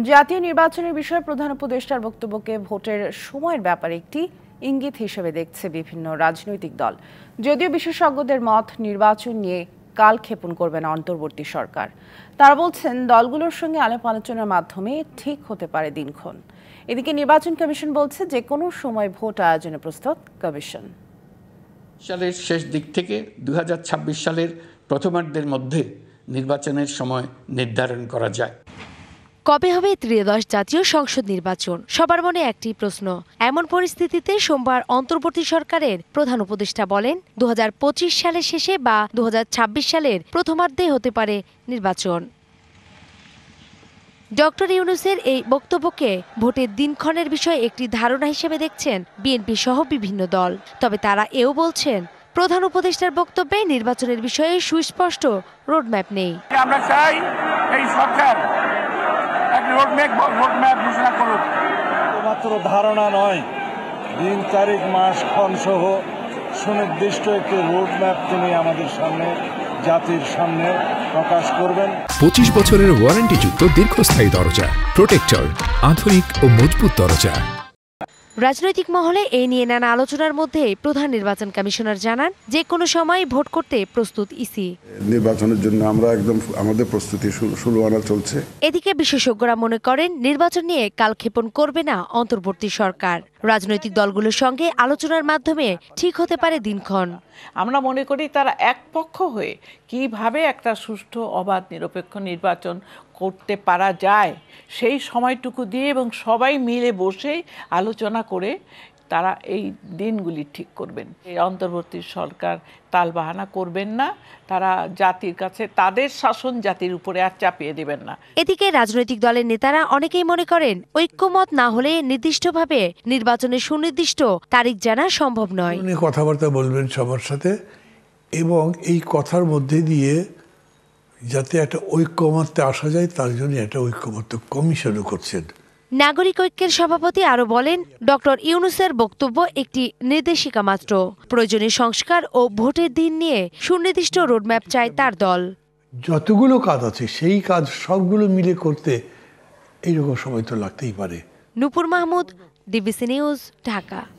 জাতীয় নির্বাচনের বিষয়ে প্রধান উপদেষ্টার বক্তব্যকে ভোটের সময়ের ব্যাপারে একটি ইঙ্গিত হিসেবে দেখছে বিভিন্ন রাজনৈতিক দল। যদিও বিশেষজ্ঞদের মত, নির্বাচন নিয়ে কালক্ষেপণ করবে না অন্তর্বর্তী সরকার। তারা বলছেন দলগুলোর সঙ্গে আলাপ আলোচনার মাধ্যমে ঠিক হতে পারে দিনক্ষণ। এদিকে নির্বাচন কমিশন বলছে যে কোনো সময় ভোট আয়োজনে প্রস্তুত কমিশন। সালের শেষ দিক থেকে 2026 সালের প্রথমার্ধের মধ্যে নির্বাচনের সময় নির্ধারণ করা যায়। কবে হবে ত্রয়োদশ জাতীয় সংসদ নির্বাচন? সবার মনে একটি প্রশ্ন। এমন পরিস্থিতিতে সোমবার অন্তর্বর্তী সরকারের প্রধান উপদেষ্টা বলেন 2025 সালের শেষে বা 2026 সালের প্রথমার্ধে হতে পারে নির্বাচন। ডক্টর ইউনূসের এই বক্তব্যকে ভোটের দিনক্ষণের বিষয়ে একটি ধারণা হিসেবে দেখছেন বিএনপি সহ বিভিন্ন দল। তবে তারা এও বলছেন প্রধান উপদেষ্টার বক্তব্যে নির্বাচনের বিষয়ে সুস্পষ্ট রোডম্যাপ নেই। আমরা চাই এই সরকার রোডম্যাপ ঘোষণা করুক। মাত্র ধারণা নয়, দিন তারিখ মাস ক্ষণ সহ সুনির্দিষ্ট একটি রোডম্যাপ তিনি আমাদের সামনে, জাতির সামনে প্রকাশ করবেন। 25 বছরের ওয়ারেন্টিযুক্ত দীর্ঘস্থায়ী দরজা প্রোটেক্টর, আধুনিক ও মজবুত দরজা। রাজনৈতিক মহলে এই নিয়ে নানা আলোচনার মধ্যে প্রধান নির্বাচন কমিশনার জানান যে কোনো সময় ভোট করতে প্রস্তুত ইসি। নির্বাচনের জন্য আমরা একদম আমাদের প্রস্তুতি শুরু আনা চলছে। এদিকে বিশেষজ্ঞরা মনে করেন নির্বাচন নিয়ে কালক্ষেপণ করবে না অন্তর্বর্তী সরকার। রাজনৈতিক দলগুলোর সঙ্গে আলোচনার মাধ্যমে ঠিক হতে পারে দিনক্ষণ। আমরা মনে করি তারা একপক্ষ হয়ে কিভাবে একটা সুষ্ঠু, অবাধ, নিরপেক্ষ নির্বাচন করতে পারা যায় সেই সময়টুকু দিয়ে এবং সবাই মিলে বসে আলোচনা করে তারা এই দিনগুলি ঠিক করবেন। এই অন্তর্বর্তী সরকার তালবাহানা করবেন না, তারা জাতির কাছে তাদের শাসন জাতির উপরে আর চাপিয়ে দেবেন না। এদিকে রাজনৈতিক দলের নেতারা অনেকেই মনে করেন ঐক্যমত না হলে নির্দিষ্টভাবে নির্বাচনের সুনির্দিষ্ট তারিখ জানা সম্ভব নয়। উনি কথাবার্তা বলবেন সবার সাথে এবং এই কথার মধ্যে দিয়ে যাতে একটা ঐক্যমত্যে আসা যায় তার জন্য একটা ঐক্যমত্য কমিশনও করছেন। নাগরিক ঐক্যের সভাপতি আরো বলেন ডক্টর ইউনূসের বক্তব্য একটি নির্দেশিকা মাত্র। প্রয়োজনীয় সংস্কার ও ভোটের দিন নিয়ে সুনির্দিষ্ট রোডম্যাপ চায় তার দল। যতগুলো কাজ আছে সেই কাজ সবগুলো মিলে করতে এইরকম সময় তো লাগতেই পারে। নূপুর মাহমুদ, ডিবিসি নিউজ, ঢাকা।